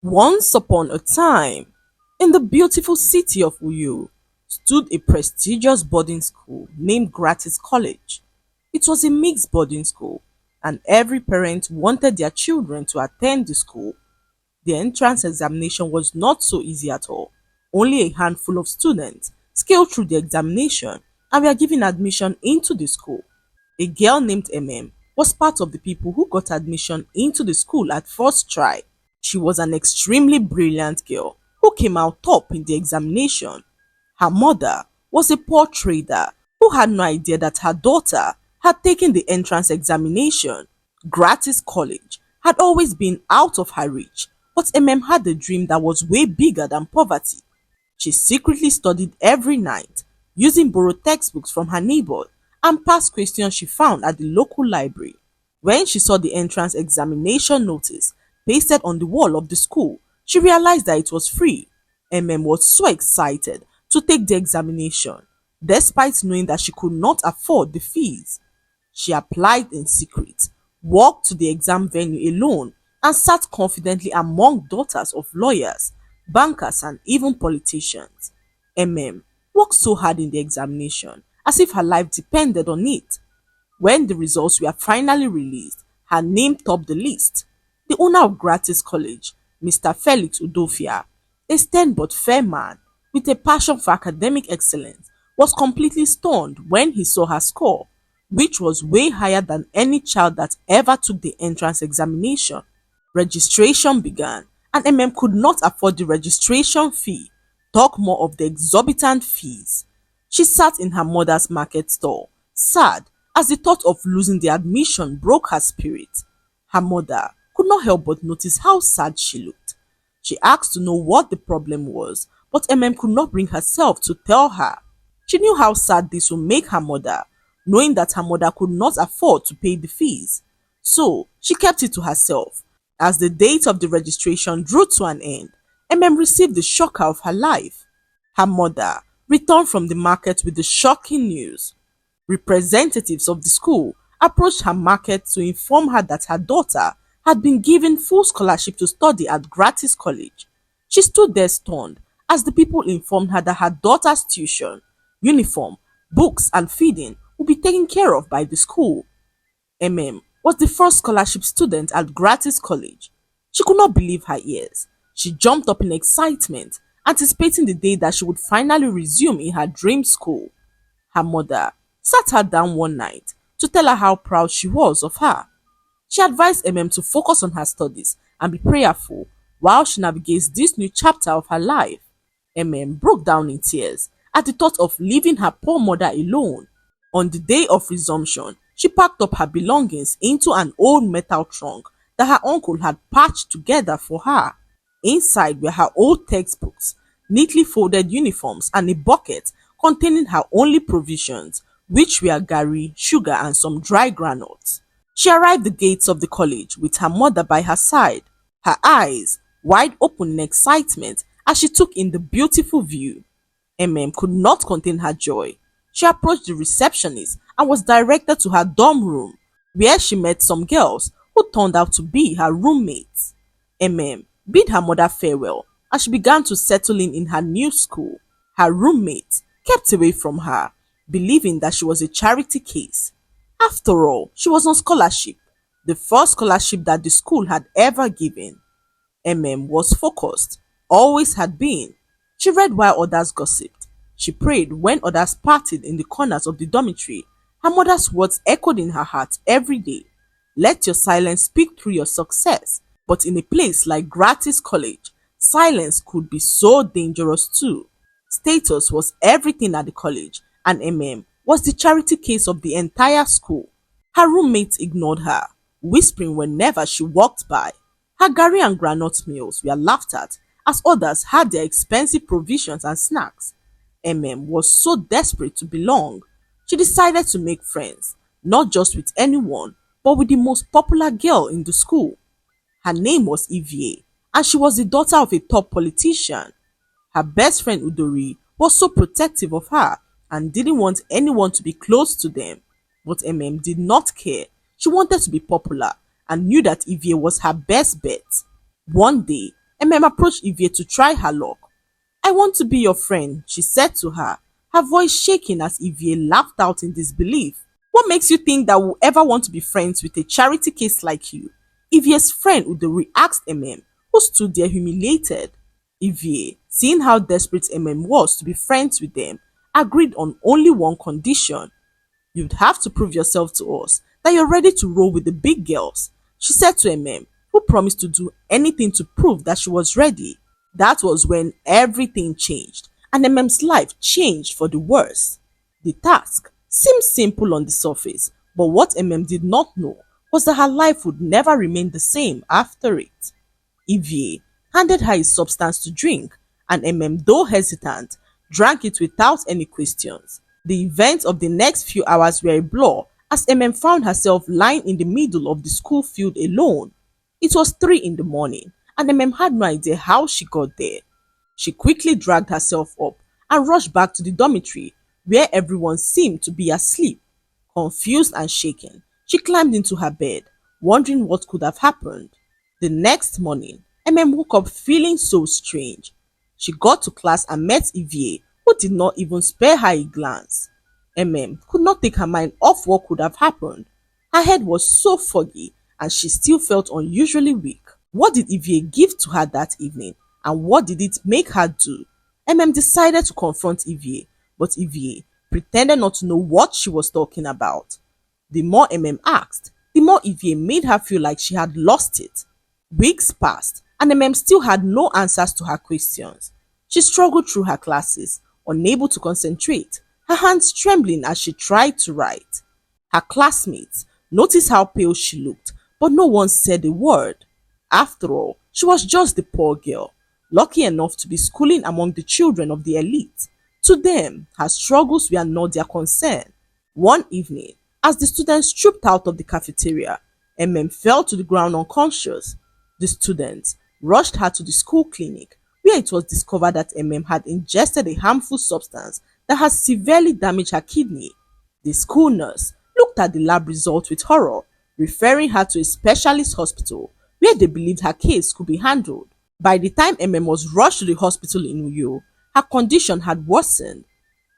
Once upon a time, in the beautiful city of Uyo, stood a prestigious boarding school named Gratis College. It was a mixed boarding school, and every parent wanted their children to attend the school. The entrance examination was not so easy at all. Only a handful of students scaled through the examination and were given admission into the school. A girl named was part of the people who got admission into the school at first try. She was an extremely brilliant girl who came out top in the examination. Her mother was a poor trader who had no idea that her daughter had taken the entrance examination. Gratis college had always been out of her reach, but had a dream that was way bigger than poverty. She secretly studied every night, using borrowed textbooks from her neighbors and past questions she found at the local library. When she saw the entrance examination notice pasted on the wall of the school, she realized that it was free. Was so excited to take the examination, despite knowing that she could not afford the fees. She applied in secret, walked to the exam venue alone, and sat confidently among daughters of lawyers, bankers, and even politicians. Worked so hard in the examination as if her life depended on it. When the results were finally released, her name topped the list. The owner of Gratis College, Mr. Felix Udofia, a stern but fair man with a passion for academic excellence, was completely stunned when he saw her score, which was way higher than any child that ever took the entrance examination. Registration began, and could not afford the registration fee, talk more of the exorbitant fees. She sat in her mother's market stall, sad as the thought of losing the admission broke her spirit. Her mother could not help but notice how sad she looked. She asked to know what the problem was, but could not bring herself to tell her. She knew how sad this would make her mother, knowing that her mother could not afford to pay the fees. So she kept it to herself. As the date of the registration drew to an end, received the shocker of her life. Her mother returned from the market with the shocking news. Representatives of the school approached her market to inform her that her daughter had been given full scholarship to study at Gratis College. She stood there stunned as the people informed her that her daughter's tuition, uniform, books, and feeding would be taken care of by the school. Was the first scholarship student at Gratis College. She could not believe her ears. She jumped up in excitement, anticipating the day that she would finally resume in her dream school. Her mother sat her down one night to tell her how proud she was of her. She advised to focus on her studies and be prayerful while she navigates this new chapter of her life. Broke down in tears at the thought of leaving her poor mother alone. On the day of resumption, she packed up her belongings into an old metal trunk that her uncle had patched together for her. Inside were her old textbooks, neatly folded uniforms, and a bucket containing her only provisions, which were gari, sugar, and some dry granules. She arrived at the gates of the college with her mother by her side, her eyes wide open in excitement as she took in the beautiful view. Could not contain her joy. She approached the receptionist and was directed to her dorm room, where she met some girls who turned out to be her roommates. Bid her mother farewell as she began to settle in her new school. Her roommates kept away from her, believing that she was a charity case. After all, she was on scholarship, the first scholarship that the school had ever given. Was focused, always had been. She read while others gossiped. She prayed when others partied in the corners of the dormitory. Her mother's words echoed in her heart every day. Let your silence speak through your success. But in a place like Gratis College, silence could be so dangerous too. Status was everything at the college, and was the charity case of the entire school. Her roommates ignored her, whispering whenever she walked by. Her gari and granite meals were laughed at as others had their expensive provisions and snacks. Was so desperate to belong. She decided to make friends, not just with anyone, but with the most popular girl in the school. Her name was Evie, and she was the daughter of a top politician. Her best friend Udori was so protective of her and didn't want anyone to be close to them. But did not care. She wanted to be popular and knew that Evie was her best bet. One day, MM approached Evie to try her luck. I want to be your friend, she said to her, her voice shaking as Evie laughed out in disbelief. What makes you think that we'll ever want to be friends with a charity case like you? Evie's friend Udori asked MM, who stood there humiliated. Evie, seeing how desperate MM was to be friends with them, agreed on only one condition. You'd have to prove yourself to us that you're ready to roll with the big girls, she said to MM, who promised to do anything to prove that she was ready. That was when everything changed, and MM's life changed for the worse. The task seemed simple on the surface, but what MM did not know was that her life would never remain the same after it. Evie handed her a substance to drink, and MM, though hesitant, drank it without any questions. The events of the next few hours were a blur as MM found herself lying in the middle of the school field alone. It was 3 in the morning, and MM had no idea how she got there. She quickly dragged herself up and rushed back to the dormitory where everyone seemed to be asleep. Confused and shaken, she climbed into her bed, wondering what could have happened. The next morning, MM woke up feeling so strange. She got to class and met Evie, who did not even spare her a glance. MM could not take her mind off what could have happened. Her head was so foggy and she still felt unusually weak. What did Evie give to her that evening, and what did it make her do? MM decided to confront Evie, but Evie pretended not to know what she was talking about. The more MM asked, the more Evie made her feel like she had lost it. Weeks passed, and MM still had no answers to her questions. She struggled through her classes, unable to concentrate, her hands trembling as she tried to write. Her classmates noticed how pale she looked, but no one said a word. After all, she was just the poor girl, lucky enough to be schooling among the children of the elite. To them, her struggles were not their concern. One evening, as the students trooped out of the cafeteria, MM fell to the ground unconscious. The students rushed her to the school clinic, where it was discovered that MM had ingested a harmful substance that had severely damaged her kidney. The school nurse looked at the lab results with horror, referring her to a specialist hospital where they believed her case could be handled. By the time MM was rushed to the hospital in Uyo, her condition had worsened.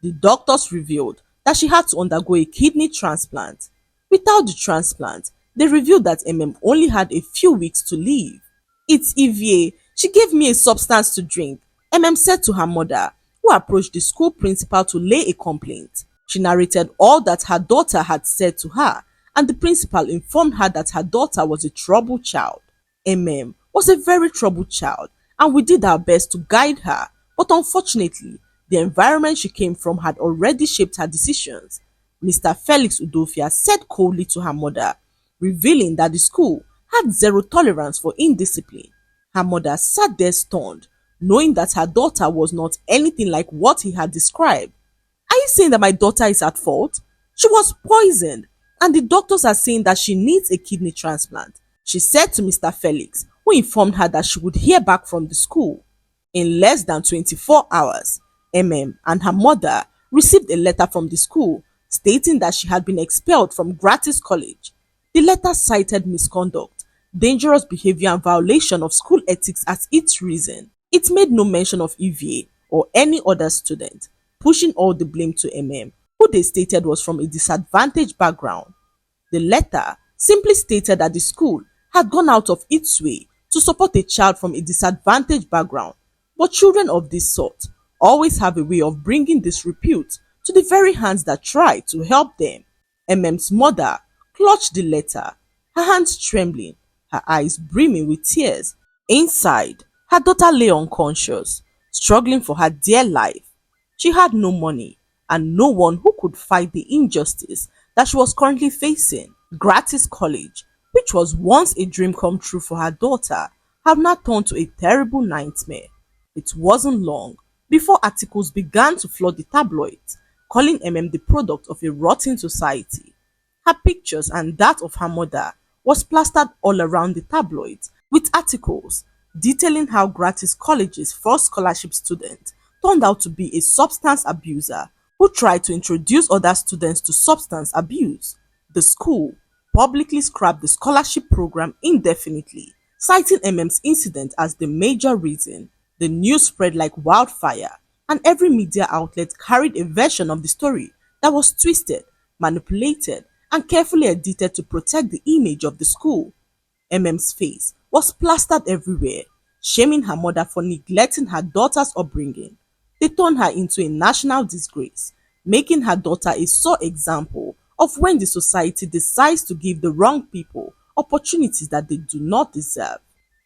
The doctors revealed that she had to undergo a kidney transplant. Without the transplant, they revealed that MM only had a few weeks to live. It's Evie. She gave me a substance to drink, MM said to her mother, who approached the school principal to lay a complaint. She narrated all that her daughter had said to her, and the principal informed her that her daughter was a troubled child. MM was a very troubled child, and we did our best to guide her, but unfortunately, the environment she came from had already shaped her decisions. Mr. Felix Udofia said coldly to her mother, revealing that the school had zero tolerance for indiscipline. Her mother sat there stunned, knowing that her daughter was not anything like what he had described. Are you saying that my daughter is at fault? She was poisoned, and the doctors are saying that she needs a kidney transplant, she said to Mr. Felix, who informed her that she would hear back from the school. In less than 24 hours, MM and her mother received a letter from the school stating that she had been expelled from Gratis College. The letter cited misconduct, dangerous behavior and violation of school ethics as its reason. It made no mention of Evie or any other student, pushing all the blame to MM, who they stated was from a disadvantaged background. The letter simply stated that the school had gone out of its way to support a child from a disadvantaged background, but children of this sort always have a way of bringing disrepute to the very hands that try to help them. MM's mother clutched the letter, her hands trembling, her eyes brimming with tears. Inside, her daughter lay unconscious, struggling for her dear life. She had no money and no one who could fight the injustice that she was currently facing. Gratis College, which was once a dream come true for her daughter, had now turned to a terrible nightmare. It wasn't long before articles began to flood the tabloids, calling MM the product of a rotten society. Her pictures and that of her mother was plastered all around the tabloids with articles detailing how Gratis College's first scholarship student turned out to be a substance abuser who tried to introduce other students to substance abuse. The school publicly scrapped the scholarship program indefinitely, citing MM's incident as the major reason. The news spread like wildfire, and every media outlet carried a version of the story that was twisted, manipulated, and carefully edited to protect the image of the school. MM's face was plastered everywhere, shaming her mother for neglecting her daughter's upbringing. They turned her into a national disgrace, making her daughter a sore example of when the society decides to give the wrong people opportunities that they do not deserve.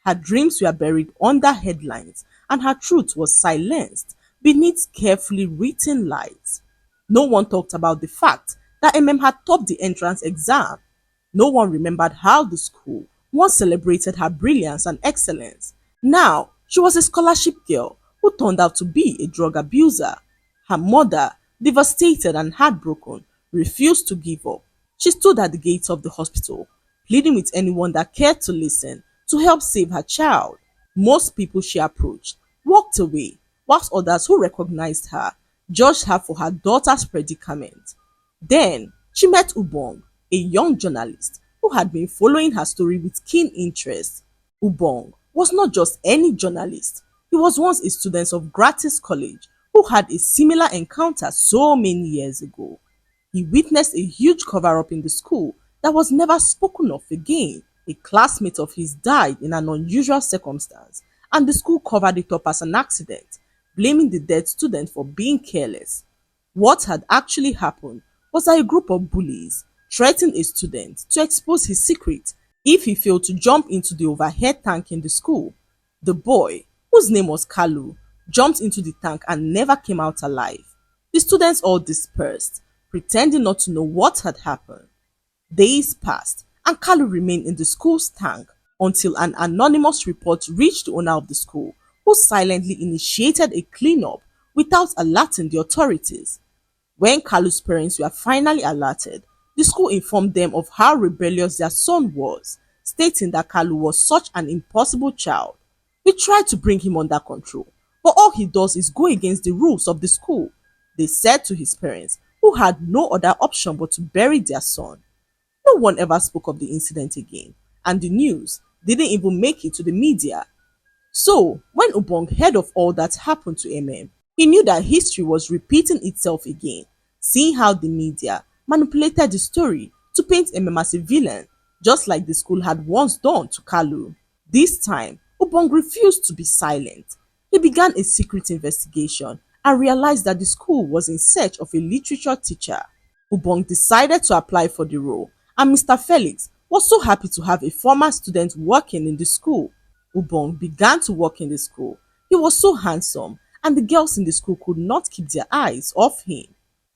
Her dreams were buried under headlines, and her truth was silenced beneath carefully written lies. No one talked about the fact that MM had topped the entrance exam. No one remembered how the school once celebrated her brilliance and excellence. Now, she was a scholarship girl who turned out to be a drug abuser. Her mother, devastated and heartbroken, refused to give up. She stood at the gates of the hospital, pleading with anyone that cared to listen to help save her child. Most people she approached walked away, whilst others who recognized her judged her for her daughter's predicament. Then she met Ubong, a young journalist who had been following her story with keen interest. Ubong was not just any journalist, he was once a student of Gratis College who had a similar encounter so many years ago. He witnessed a huge cover up in the school that was never spoken of again. A classmate of his died in an unusual circumstance, and the school covered it up as an accident, blaming the dead student for being careless. What had actually happened was that a group of bullies threatened a student to expose his secret if he failed to jump into the overhead tank in the school. The boy, whose name was Kalu, jumped into the tank and never came out alive. The students all dispersed, pretending not to know what had happened. Days passed, and Kalu remained in the school's tank until an anonymous report reached the owner of the school, who silently initiated a cleanup without alerting the authorities. When Kalu's parents were finally alerted, the school informed them of how rebellious their son was, stating that Kalu was such an impossible child. We tried to bring him under control, but all he does is go against the rules of the school, they said to his parents, who had no other option but to bury their son. No one ever spoke of the incident again, and the news didn't even make it to the media. So, when Ubong heard of all that happened to MM, he knew that history was repeating itself again, seeing how the media manipulated the story to paint MM as a villain, just like the school had once done to Kalu. This time, Ubong refused to be silent. He began a secret investigation and realized that the school was in search of a literature teacher. Ubong decided to apply for the role, and Mr. Felix was so happy to have a former student working in the school. Ubong began to work in the school. He was so handsome, and the girls in the school could not keep their eyes off him.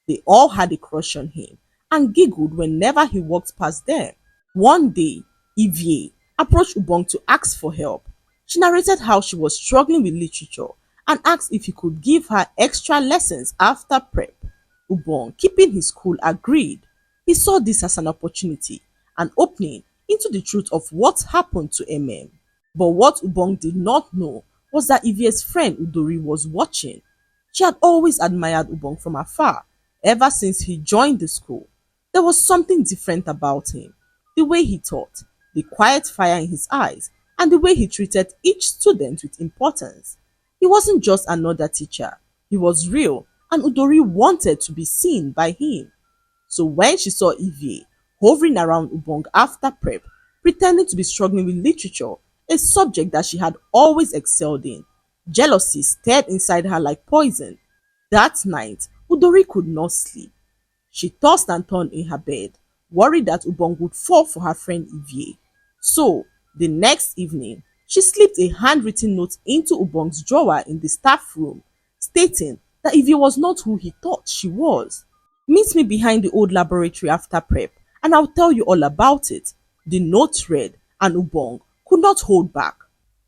They all had a crush on him and giggled whenever he walked past them. One day, Evie approached Ubong to ask for help. She narrated how she was struggling with literature and asked if he could give her extra lessons after prep. Ubong, keeping his cool, agreed. He saw this as an opportunity, an opening into the truth of what happened to MM. But what Ubong did not know was that Evie's friend Udori was watching. She had always admired Ubong from afar, ever since he joined the school. There was something different about him. The way he taught, the quiet fire in his eyes, and the way he treated each student with importance. He wasn't just another teacher. He was real, and Udori wanted to be seen by him. So when she saw Evie hovering around Ubong after prep, pretending to be struggling with literature, a subject that she had always excelled in, jealousy stirred inside her like poison. That night, Udori could not sleep. She tossed and turned in her bed, worried that Ubong would fall for her friend Evie. So, the next evening, she slipped a handwritten note into Ubong's drawer in the staff room, stating that Evie was not who he thought she was. Meet me behind the old laboratory after prep, and I'll tell you all about it. The note read, and Ubong could not hold back.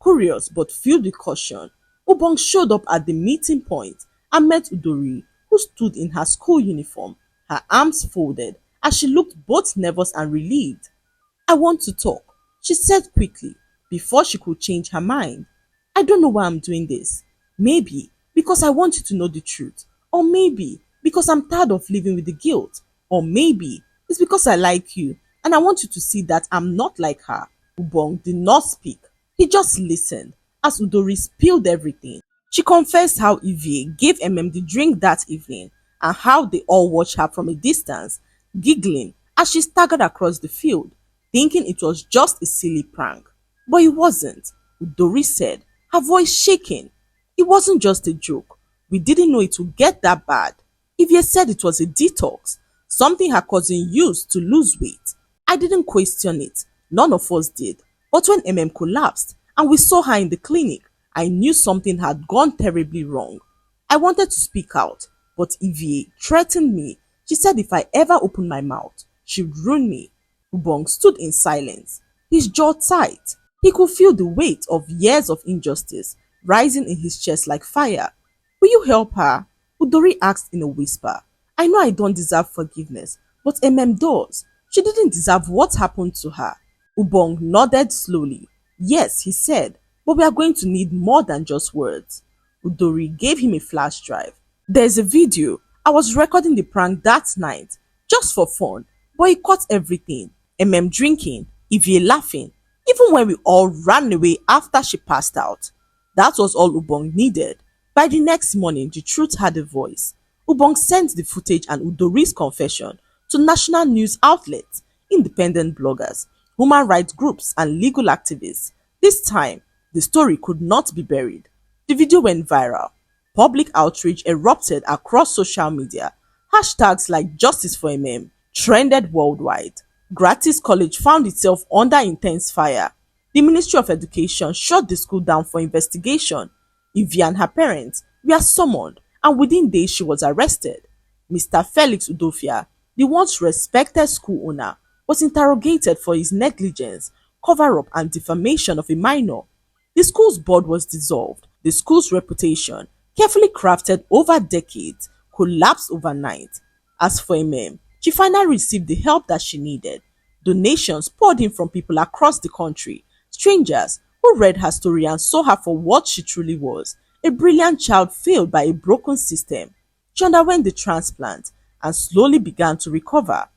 Curious but filled with caution, Ubong showed up at the meeting point and met Udori, who stood in her school uniform, her arms folded, as she looked both nervous and relieved. I want to talk, she said quickly, before she could change her mind. I don't know why I'm doing this. Maybe because I want you to know the truth, or maybe because I'm tired of living with the guilt, or maybe it's because I like you and I want you to see that I'm not like her. Ubong did not speak. He just listened as Udori spilled everything. She confessed how Evie gave the drink that evening and how they all watched her from a distance, giggling as she staggered across the field, thinking it was just a silly prank. But it wasn't, Udori said, her voice shaking. It wasn't just a joke. We didn't know it would get that bad. Evie said it was a detox, something her cousin used to lose weight. I didn't question it. None of us did. But when collapsed and we saw her in the clinic, I knew something had gone terribly wrong. I wanted to speak out, but Evie threatened me. She said if I ever opened my mouth, she'd ruin me. Ubong stood in silence, his jaw tight. He could feel the weight of years of injustice rising in his chest like fire. Will you help her? Udori asked in a whisper. I know I don't deserve forgiveness, but does. She didn't deserve what happened to her. Ubong nodded slowly. Yes, he said, but we are going to need more than just words. Udori gave him a flash drive. There's a video. I was recording the prank that night, just for fun, but he caught everything. Drinking, Evie laughing, even when we all ran away after she passed out. That was all Ubong needed. By the next morning, the truth had a voice. Ubong sent the footage and Udori's confession to national news outlets, independent bloggers, human rights groups, and legal activists. This time, the story could not be buried. The video went viral. Public outrage erupted across social media. Hashtags like Justice for trended worldwide. Gratis College found itself under intense fire. The Ministry of Education shut the school down for investigation. Evie and her parents were summoned, and within days she was arrested. Mr. Felix Udofia, the once respected school owner, was interrogated for his negligence, cover-up and defamation of a minor. The school's board was dissolved. The school's reputation, carefully crafted over decades, collapsed overnight. As for she finally received the help that she needed. Donations poured in from people across the country, strangers who read her story and saw her for what she truly was, a brilliant child failed by a broken system. She underwent the transplant and slowly began to recover.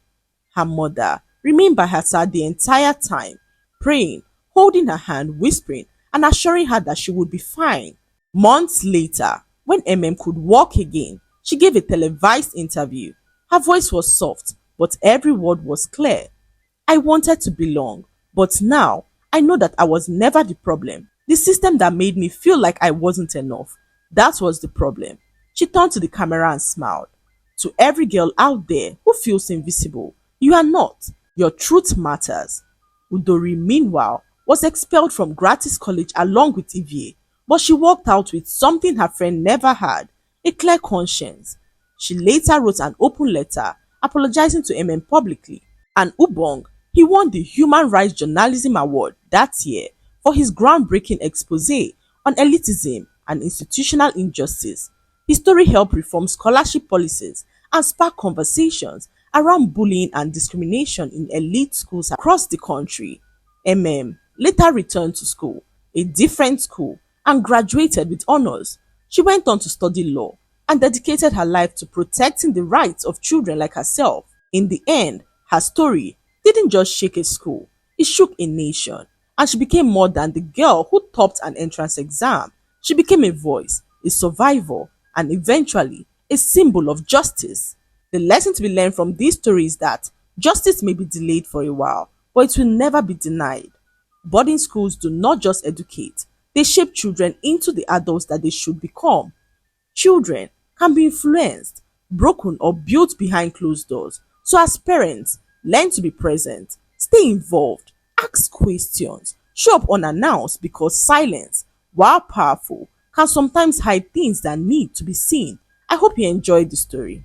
Her mother remained by her side the entire time, praying, holding her hand, whispering, and assuring her that she would be fine. Months later, when could walk again, she gave a televised interview. Her voice was soft, but every word was clear. I wanted to belong, but now I know that I was never the problem. The system that made me feel like I wasn't enough. That was the problem. She turned to the camera and smiled. To every girl out there who feels invisible, you are not. Your truth matters. Udori, meanwhile, was expelled from Gratis College along with Evie, but she walked out with something her friend never had, a clear conscience. She later wrote an open letter apologizing to publicly, and Ubong, he won the Human Rights Journalism Award that year for his groundbreaking expose on elitism and institutional injustice. His story helped reform scholarship policies and spark conversations around bullying and discrimination in elite schools across the country. Later returned to school, a different school, and graduated with honors. She went on to study law and dedicated her life to protecting the rights of children like herself. In the end, her story didn't just shake a school, it shook a nation, and she became more than the girl who topped an entrance exam. She became a voice, a survivor, and eventually a symbol of justice. The lesson to be learned from this story is that justice may be delayed for a while, but it will never be denied. Boarding schools do not just educate, they shape children into the adults that they should become. Children can be influenced, broken, or built behind closed doors. So as parents, learn to be present, stay involved, ask questions, show up unannounced, because silence, while powerful, can sometimes hide things that need to be seen. I hope you enjoyed the story.